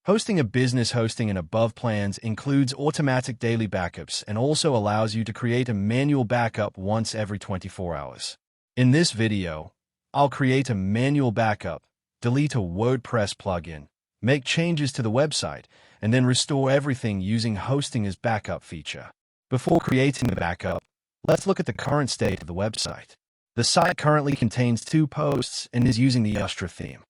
Hosting a business hosting and above plans includes automatic daily backups and also allows you to create a manual backup once every 24 hours. In this video, I'll create a manual backup, delete a WordPress plugin, make changes to the website, and then restore everything using hosting as backup feature. Before creating the backup, let's look at the current state of the website. The site currently contains 2 posts and is using the Astra theme.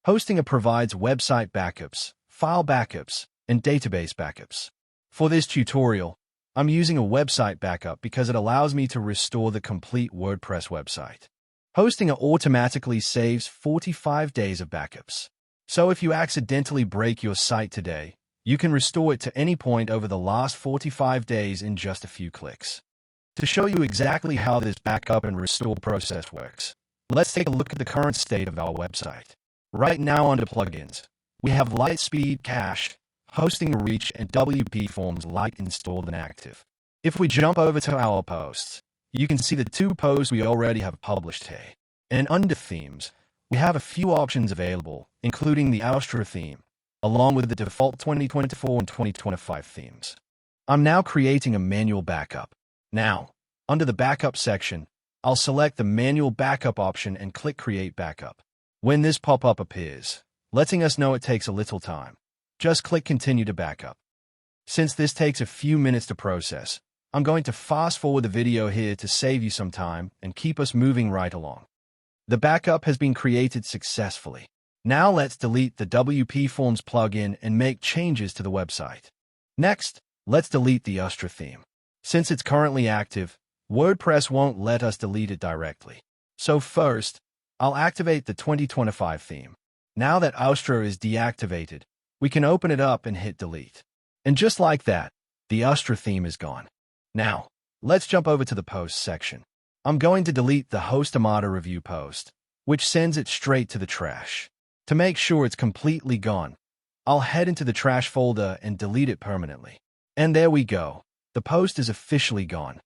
Hosting provides website backups, file backups, and database backups. For this tutorial, I'm using a website backup because it allows me to restore the complete WordPress website. Hosting automatically saves 45 days of backups. So if you accidentally break your site today, you can restore it to any point over the last 45 days in just a few clicks. To show you exactly how this backup and restore process works, let's take a look at the current state of our website. Right now under plugins, we have Lightspeed Cache, Hosting Reach, and WP Forms Lite installed and active. If we jump over to our posts, you can see the 2 posts we already have published here. And under themes, we have a few options available, including the Astra theme, along with the default 2024 and 2025 themes. I'm now creating a manual backup. Now, under the backup section, I'll select the manual backup option and click Create Backup. When this pop-up appears, letting us know it takes a little time, just click Continue to Backup. Since this takes a few minutes to process, I'm going to fast forward the video here to save you some time and keep us moving right along. The backup has been created successfully. Now let's delete the WP Forms plugin and make changes to the website. Next, let's delete the Astra theme. Since it's currently active, WordPress won't let us delete it directly. So first, I'll activate the 2025 theme. Now that Astra is deactivated, we can open it up and hit delete. And just like that, the Astra theme is gone. Now, let's jump over to the post section. I'm going to delete the Host Armada review post, which sends it straight to the trash. To make sure it's completely gone, I'll head into the trash folder and delete it permanently. And there we go. The post is officially gone.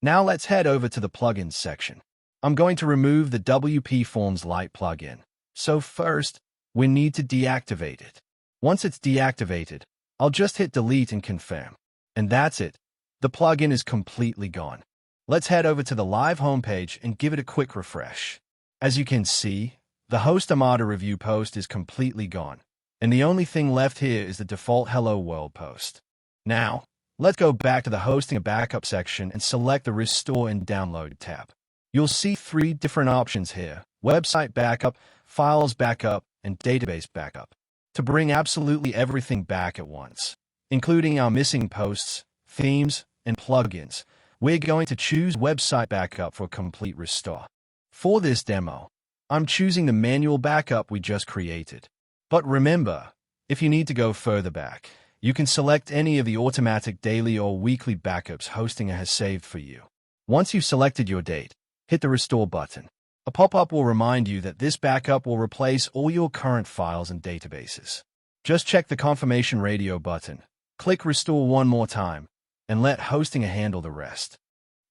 Now let's head over to the plugins section. I'm going to remove the WP Forms Lite plugin. So first, we need to deactivate it. Once it's deactivated, I'll just hit delete and confirm. And that's it. The plugin is completely gone. Let's head over to the live homepage and give it a quick refresh. As you can see, the Host Armada review post is completely gone, and the only thing left here is the default Hello World post. Now, let's go back to the Hosting a Backup section and select the Restore and Download tab. You'll see 3 different options here: Website Backup, Files Backup, and Database Backup, to bring absolutely everything back at once, including our missing posts, themes, and plugins. We're going to choose Website Backup for complete restore. For this demo, I'm choosing the manual backup we just created. But remember, if you need to go further back, you can select any of the automatic daily or weekly backups Hosting has saved for you. Once you've selected your date, hit the Restore button. A pop-up will remind you that this backup will replace all your current files and databases. Just check the confirmation radio button, click Restore one more time, and let Hosting handle the rest.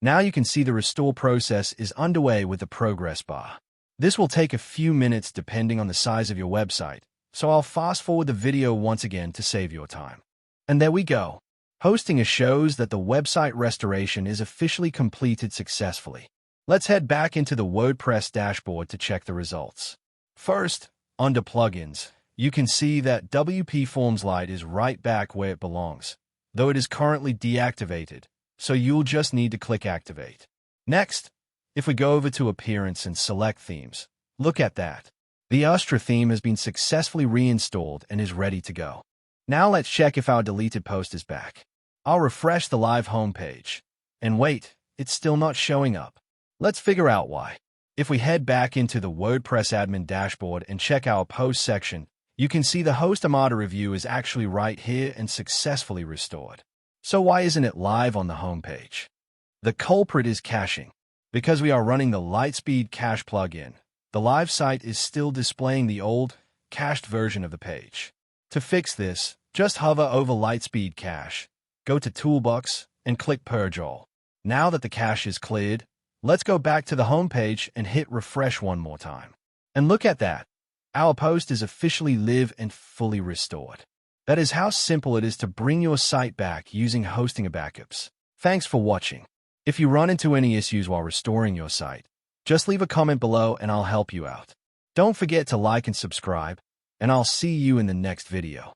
Now you can see the restore process is underway with the progress bar. This will take a few minutes depending on the size of your website, so I'll fast forward the video once again to save your time. And there we go. Hosting shows that the website restoration is officially completed successfully. Let's head back into the WordPress dashboard to check the results. First, under plugins, you can see that WP Forms Lite is right back where it belongs, though it is currently deactivated, so you'll just need to click Activate. Next, if we go over to Appearance and select Themes, look at that. The Astra theme has been successfully reinstalled and is ready to go. Now let's check if our deleted post is back. I'll refresh the live homepage. And wait, it's still not showing up. Let's figure out why. If we head back into the WordPress admin dashboard and check our post section, you can see the Host Armada review is actually right here and successfully restored. So why isn't it live on the homepage? The culprit is caching. Because we are running the Lightspeed Cache plugin, the live site is still displaying the old, cached version of the page. To fix this, just hover over Lightspeed Cache, go to Toolbox, and click Purge All. Now that the cache is cleared, let's go back to the homepage and hit refresh one more time. And look at that. Our post is officially live and fully restored. That is how simple it is to bring your site back using hosting backups. Thanks for watching. If you run into any issues while restoring your site, just leave a comment below and I'll help you out. Don't forget to like and subscribe, and I'll see you in the next video.